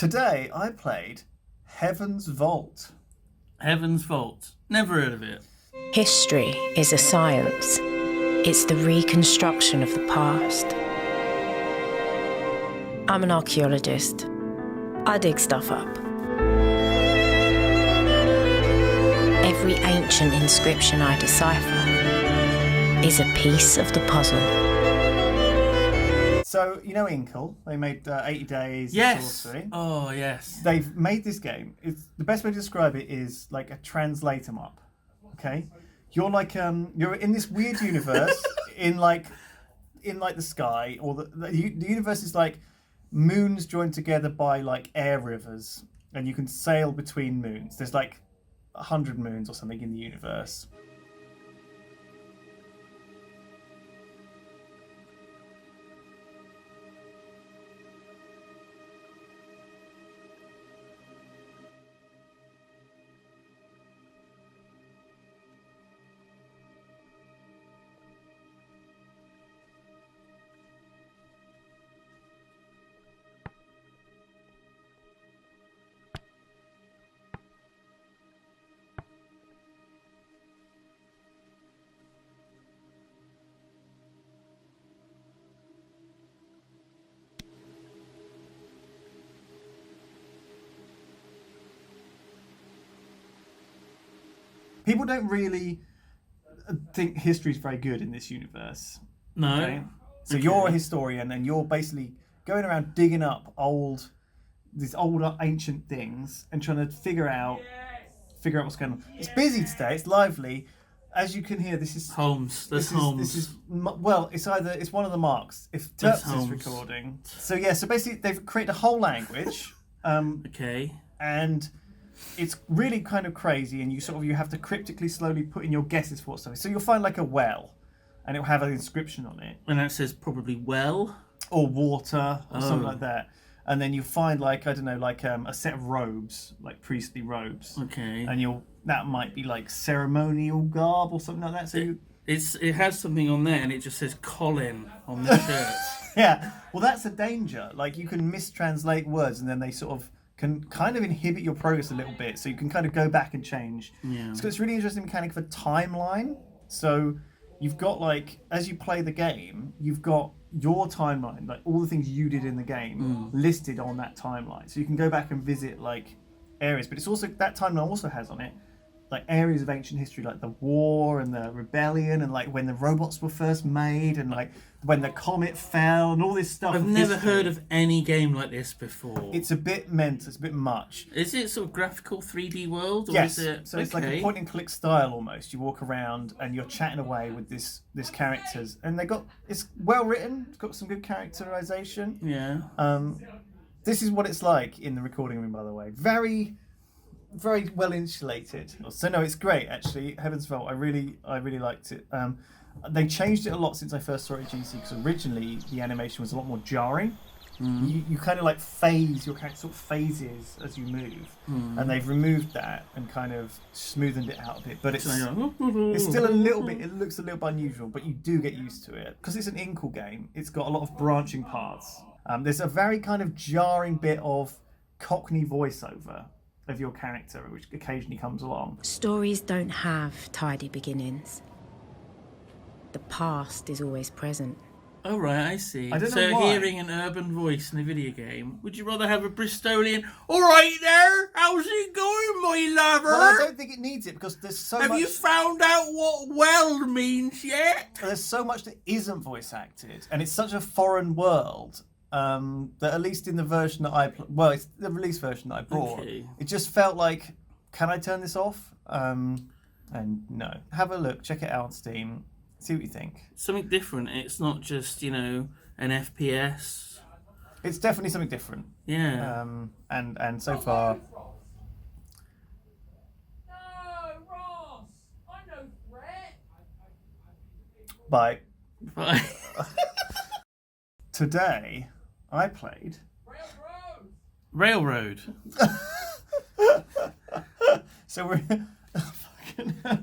Today I played Heaven's Vault. Heaven's Vault. Never heard of it. History is a science. It's the reconstruction of the past. I'm an archaeologist. I dig stuff up. Every ancient inscription I decipher is a piece of the puzzle. So, you know Inkle? They made 80 Days Yes. Sorcery. Oh, yes. They've made this game. The best way to describe it is like a translate 'em up. Okay? You're like you're in this weird universe in like the sky, or the universe is like moons joined together by like air rivers, and you can sail between moons. There's like 100 moons or something in the universe. People don't really think history's very good in this universe. No. Okay? So Okay. you're a historian, and you're basically going around digging up these old ancient things and trying to figure out what's going on. It's busy today. It's lively. As you can hear, this is Holmes. That's Holmes. It's one of the marks. If That's Terps is Holmes. recording. So yeah. So basically, they've created a whole language. Okay. And it's really kind of crazy, and you have to cryptically slowly put in your guesses for what's something. So you'll find like a well, and it'll have an inscription on it, And that says probably well. or water, or something Oh. like that. And then you find like, I don't know, like a set of robes, like priestly robes, Okay. and that might be like ceremonial garb or something like that. So It has something on there, and it just says Colin on the shirt. yeah, well that's a danger. Like you can mistranslate words, and then they sort of can kind of inhibit your progress a little bit, so you can kind of go back and change. Yeah. So it's really interesting mechanic for timeline. So you've got like, as you play the game, you've got your timeline, like all the things you did in the game listed on that timeline. So you can go back and visit like areas, but it's also, that timeline also has on it like areas of ancient history, like the war and the rebellion, and like when the robots were first made, and like when the comet fell, and all this stuff. I've never heard of any game like this before. It's a bit mental. It's a bit much. Is it sort of graphical 3D world? Or Yes. Is it... So it's like a point and click style almost. You walk around and you're chatting away with this characters, and it's well written. It's got some good characterization. Yeah. This is what it's like in the recording room, by the way. Very, very well insulated. So no, it's great actually. Heaven's Vault. I really liked it. They changed it a lot since I first saw it at GC, because originally the animation was a lot more jarring. You kind of like your character sort of phases as you move, and they've removed that and kind of smoothened it out a bit. But it's still a little bit. It looks a little bit unusual, but you do get used to it because it's an Inkle game. It's got a lot of branching paths. There's a very kind of jarring bit of Cockney voiceover of your character, which occasionally comes along. Stories don't have tidy beginnings. The past is always present. Oh, right, I see. I don't so know why. hearing an urban voice in a video game, would you rather have a Bristolian, all right there, how's it going, my lover? Well, I don't think it needs it, because there's so Have much. you found out what well means yet? There's so much that isn't voice acted, and it's such a foreign world that, at least in the version that it's the release version that I bought, Okay. it just felt like, can I turn this off? And no. Have a look, check it out on Steam, see what you think. Something different. It's not just, an FPS. It's definitely something different. Yeah. And so far, No, Ross! I know threat! bye. But Today, I played Railroad! Railroad. so we're fucking